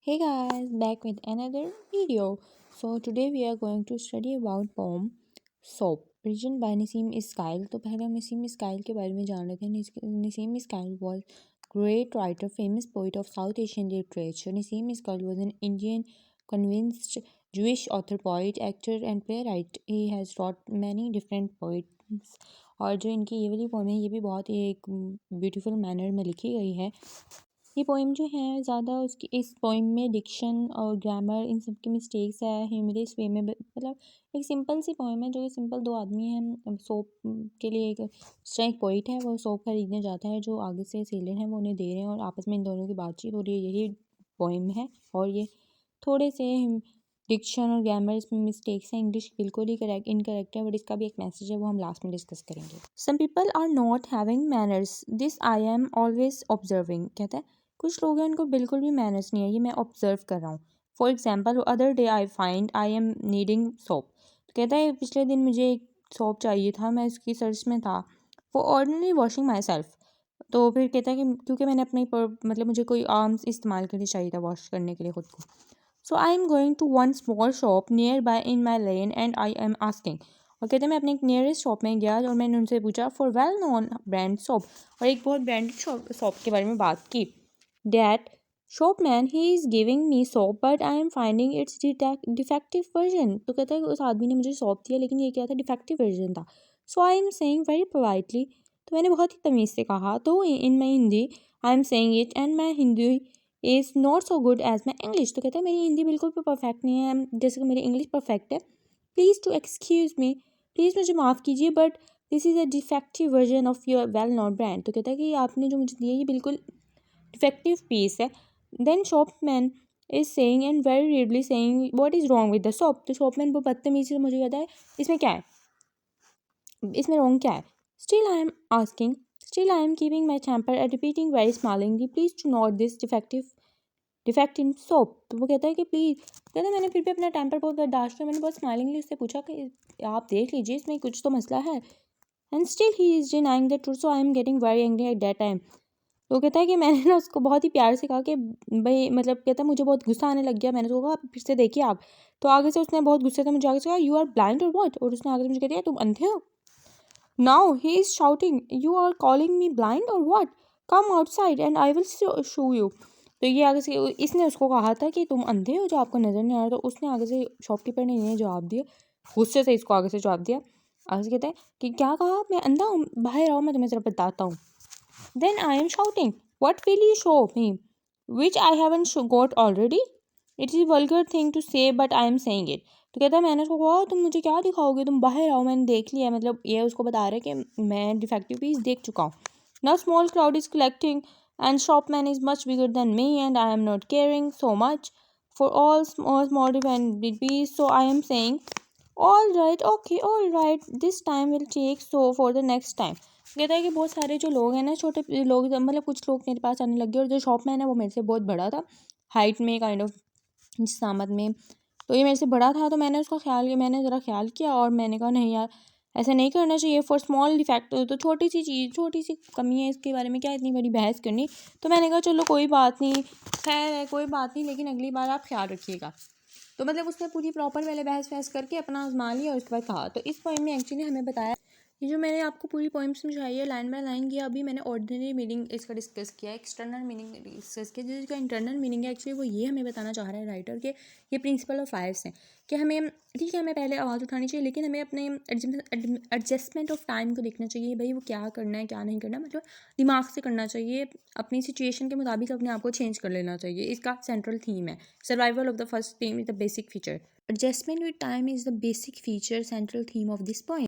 Hey guys, back with another video. So today we are going to study about poem Soap written by Naseem Ismail. तो पहले हम नसीम इस्माइल के बारे में जान लेते हैं. Naseem Ismail was great writer, famous poet of South Asian literature. Naseem Ismail was an Indian convinced Jewish author, poet, actor and playwright. He has wrote many different poems. और जो इनकी ये वाली पोम है ये भी बहुत ही एक ब्यूटीफुल मैनर में लिखी गई है. ये पोइम जो है ज़्यादा उसकी इस पोइम में डिक्शन और ग्रामर इन सब की मिस्टेक्स है ह्यूमरस वे में मतलब एक सिंपल सी पोइम है जो कि सिंपल दो आदमी हैं. सोप के लिए एक एक पोइट है वो सोप खरीदने जाता है जो आगे से सेलर हैं वो उन्हें दे रहे हैं और आपस में इन दोनों की बातचीत हो रही है. यही पोइम है और ये थोड़े से डिक्शन और ग्रामर इसमें मिस्टेक्स हैं. इंग्लिश बिल्कुल ही करेक्ट इनकरेक्ट है बट इसका भी एक मैसेज है वो हम लास्ट में डिस्कस करेंगे. Some people are not having manners this I am always observing. कहता है कुछ लोग हैं उनको बिल्कुल भी मैनर्स नहीं है ये मैं ऑब्जर्व कर रहा हूँ. For example other day I find I am needing soap. तो कहता है पिछले दिन मुझे एक सोप चाहिए था मैं इसकी सर्च में था for ordinary washing my self. तो फिर कहता है कि क्योंकि मैंने अपनी मतलब मुझे कोई आर्म्स इस्तेमाल के लिए चाहिए था वॉश करने के लिए खुद को. So I am going to one small shop nearby in my lane and I am asking. और कहते हैं मैं अपने एक नियरेस्ट शॉप में गया और मैंने उनसे पूछा for well known brand soap और एक बहुत ब्रांडेड शॉप के बारे में बात की. That shopman he is giving me soap but I am finding its defective version. तो कहता है कि उस आदमी ने मुझे सोप दिया लेकिन ये क्या था डिफेक्टिव वर्जन था. So I am saying very politely. तो मैंने बहुत ही तमीज़ से कहा तो in my Hindi I am saying it and my Hindi is not so good as my English. तो कहता है मेरी हिंदी बिल्कुल भी परफेक्ट नहीं है जैसे कि मेरी इंग्लिश परफेक्ट है. Please to excuse me please मुझे माफ़ कीजिए but this is a defective version of your well known brand. तो कहता है कि आपने जो मुझे दिया ये बिल्कुल डिफेक्टिव पीस है. Then shopman is saying and very rudely saying what is wrong with the shop. तो शॉपमैन वो बदतमीजी से मुझे कहता है इसमें क्या है इसमें रॉन्ग क्या है. Still I am asking still I am keeping my temper and repeating very smilingly please to note this defect in soap. तो वो कहता है कि प्लीज़ कहता है मैंने फिर भी अपना टेम्पर बहुत बर्दाश्त किया. मैंने बहुत स्माइलिंगली उससे पूछा कि आप देख लीजिए इसमें कुछ तो मसला है. And still he is denying the truth so I am getting very angry at that time. तो कहता है कि मैंने ना उसको बहुत ही प्यार से कहा कि भाई मतलब कहता है मुझे बहुत गुस्सा आने लग गया. मैंने उसको कहा फिर से देखिए आप. तो आगे से उसने बहुत गुस्से से मुझे आगे से कहा यू आर ब्लाइंड और व्हाट. और उसने आगे से मुझे कह दिया तुम अंधे हो. Now he is shouting you are calling me blind और what come outside and I will show you. तो ये आगे से इसने उसको कहा था कि तुम अंधे हो जो आपको नज़र नहीं आ रहा. तो उसने आगे से शॉपकीपर ने इन्हें जवाब दिया गुस्से से इसको आगे से जवाब दिया. आगे से कहता है कि क्या कहा मैं अंधा हूँ बाहर आओ मैं तुम्हें ज़रा बताता हूँ. Then I am shouting, what will you show me? Which I haven't got already? It is a vulgar thing to say but I am saying it. तो कहता है मैंने उसको कहा तुम मुझे क्या दिखाओगे तुम बाहर आओ मैंने देख लिया. मतलब ये उसको बता रहा है कि मैं डिफेक्टिव पीस देख चुका हूँ. Now small crowd is collecting and shopman is much bigger than me and I am not caring so much for all small defective piece. So I am saying all right okay all right this time will take so for the next time. कहता है कि बहुत सारे जो लोग हैं ना छोटे लोग मतलब कुछ लोग मेरे पास आने लग गए और जो शॉपमैन है वो मेरे से बहुत बड़ा था हाइट में काइंड ऑफ जिसामत में. तो ये मेरे से बड़ा था तो मैंने मैंने ज़रा ख्याल किया और मैंने कहा नहीं यार ऐसा नहीं करना चाहिए फॉर स्मॉल डिफेक्ट. तो छोटी सी चीज़ छोटी सी कमी है इसके बारे में क्या इतनी बड़ी बहस करनी. तो मैंने कहा चलो कोई बात नहीं खैर है कोई बात नहीं लेकिन अगली बार आप ख्याल रखिएगा. तो मतलब उसने पूरी प्रॉपर पहले बहस करके अपना आजमा लिया और उसके बाद कहा. तो इस पोइम में एक्चुअली हमें बताया ये जो मैंने आपको पूरी पोइम समझाई है लाइन बाय लाइन किया. अभी मैंने ऑर्डिनरी मीनिंग इसका डिस्कस किया एक्सटर्नल मीनिंग डिस्कस किया. जिसका इंटरनल मीनिंग है एक्चुअली वो ये हमें बताना चाह रहा है राइटर के ये प्रिंसिपल ऑफ लाइफ्स हैं कि हमें ठीक है हमें पहले आवाज़ उठानी चाहिए लेकिन हमें अपने एडजस्टमेंट ऑफ टाइम को देखना चाहिए. भाई वो क्या करना है क्या नहीं करना मतलब दिमाग से करना चाहिए. अपनी सिचुएशन के मुताबिक अपने आप को चेंज कर लेना चाहिए. इसका सेंट्रल थीम है survival of the first theme is the basic feature. Adjustment with time is the basic feature central theme of this point.